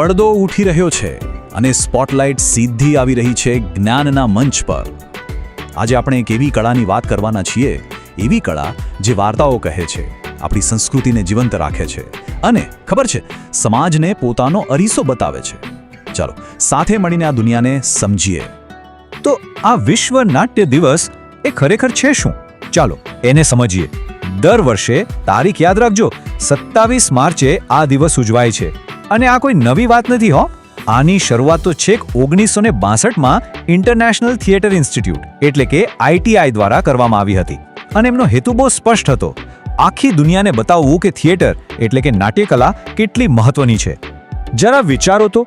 પડદો ઉઠી રહ્યો છે અને સ્પોટલાઇટ સીધી આવી રહી છે જ્ઞાનના મંચ પર. આજે આપણે એક એવી કળાની વાત કરવાના છીએ, એવી કળા જે વાર્તાઓ કહે છે, આપણી સંસ્કૃતિને જીવંત રાખે છે અને ખબર છે, સમાજને પોતાનો અરીસો બતાવે છે. ચાલો સાથે મળીને આ દુનિયાને સમજીએ. તો આ વિશ્વ નાટ્ય દિવસ એ ખરેખર છે શું? ચાલો એને સમજીએ. દર વર્ષે તારીખ યાદ રાખજો, 27 માર્ચે આ દિવસ ઉજવાય છે. અને આ કોઈ નવી વાત નથી હો. આની શરૂઆત તો છેક 1962માં ઇન્ટરનેશનલ થિયેટર ઇન્સ્ટિટ્યૂટ એટલે કે ITI દ્વારા કરવામાં આવી હતી. અને એમનો હેતુ બહુ સ્પષ્ટ હતો, આખી દુનિયાને બતાવવું કે થિયેટર એટલે કે નાટ્યકલા કેટલી મહત્વની છે. જરા વિચારો તો,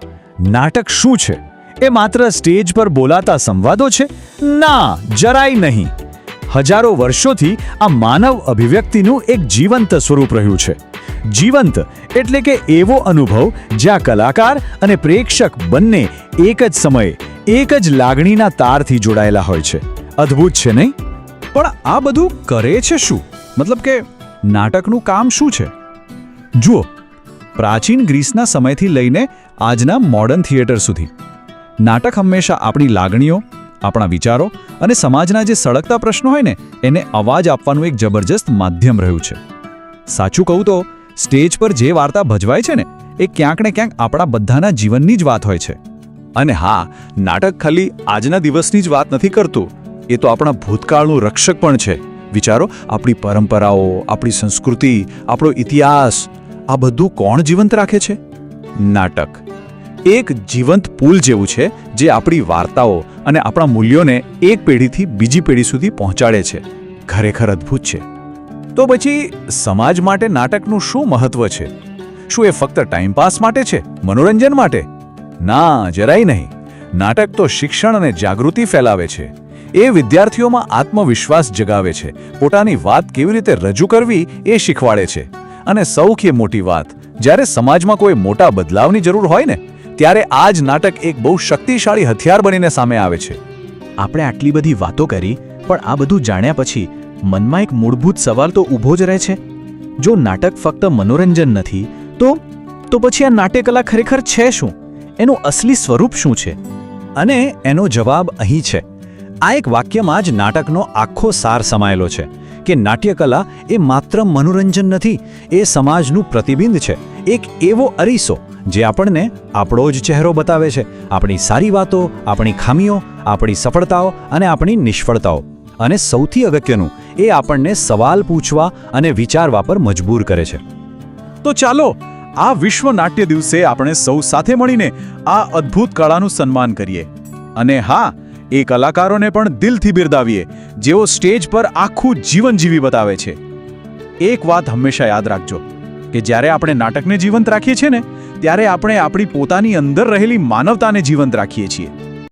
નાટક શું છે? એ માત્ર સ્ટેજ પર બોલાતા સંવાદો છે? ના, જરાય નહીં. હજારો વર્ષોથી આ માનવ અભિવ્યક્તિનું એક જીવંત સ્વરૂપ રહ્યું છે. જીવંત એટલે કે એવો અનુભવ જ્યાં કલાકાર અને પ્રેક્ષક બંને એક જ સમયે એક જ લાગણીના તારથી જોડાયેલા હોય છે. અદ્ભુત છે નહીં? પણ આ બધું કરે છે શું? મતલબ કે નાટકનું કામ શું છે? જુઓ, પ્રાચીન ગ્રીસના સમયથી લઈને આજના મોડર્ન થિયેટર સુધી નાટક હંમેશા આપણી લાગણીઓ, આપણા વિચારો અને સમાજના જે સળગતા પ્રશ્નો હોય ને એને અવાજ આપવાનું એક જબરજસ્ત માધ્યમ રહ્યું છે. સાચું કહું તો સ્ટેજ પર જે વાર્તા ભજવાય છે ને એ ક્યાંક ને ક્યાંક આપણા બધાના જીવનની જ વાત હોય છે. અને હા, નાટક ખાલી આજના દિવસની જ વાત નથી કરતું, એ તો આપણા ભૂતકાળનું રક્ષક પણ છે. વિચારો, આપણી પરંપરાઓ, આપણી સંસ્કૃતિ, આપણો ઇતિહાસ, આ બધું કોણ જીવંત રાખે છે? નાટક. એક જીવંત પુલ જેવું છે જે આપણી વાર્તાઓ અને આપણા મૂલ્યોને એક પેઢીથી બીજી પેઢી સુધી પહોંચાડે છે. ખરેખર અદ્ભુત છે. તો પછી સમાજ માટે નાટકનું શું મહત્વ છે? શું એ ફક્ત ટાઈમપાસ માટે છે, મનોરંજન માટે? ના, જરાય નહીં. નાટક તો શિક્ષણ અને જાગૃતિ ફેલાવે છે. એ વિદ્યાર્થીઓમાં આત્મવિશ્વાસ જગાવે છે, પોતાની વાત કેવી રીતે રજૂ કરવી એ શીખવાડે છે. અને સૌથી મોટી વાત, જ્યારે સમાજમાં કોઈ મોટા બદલાવની જરૂર હોય ને ત્યારે આ જ નાટક એક બહુ શક્તિશાળી હથિયાર બનીને સામે આવે છે. આપણે આટલી બધી વાતો કરી, પણ આ બધું જાણ્યા પછી મનમાં એક મૂળભૂત સવાલ તો ઊભો જ રહે છે. જો નાટક ફક્ત મનોરંજન નથી, તો પછી આ નાટ્યકલા ખરેખર છે શું? એનું અસલી સ્વરૂપ શું છે? અને એનો જવાબ અહીં છે. આ એક વાક્યમાં જ નાટકનો આખો સાર સમાયેલો છે કે નાટ્યકલા એ માત્ર મનોરંજન નથી, એ સમાજનું પ્રતિબિંબ છે. એક એવો અરીસો જે આપણને આપણો જ ચહેરો બતાવે છે, આપણી સારી વાતો, આપણી ખામીઓ, આપણી સફળતાઓ અને આપણી નિષ્ફળતાઓ. અને સૌથી અગત્યનું, એ આપણને સવાલ પૂછવા અને વિચારવા પર મજબૂર કરે છે. તો ચાલો આ વિશ્વ નાટ્ય દિવસે આપણે સૌ સાથે મળીને આ અદ્ભુત કળાનું સન્માન કરીએ. અને હા, એ કલાકારોને પણ દિલથી બિરદાવીએ જેઓ સ્ટેજ પર આખું જીવન જીવી બતાવે છે. એક વાત હંમેશા યાદ રાખજો કે જ્યારે આપણે નાટકને જીવંત રાખીએ છીએ ને ત્યારે આપણે આપણી પોતાની અંદર રહેલી માનવતાને જીવંત રાખીએ છીએ.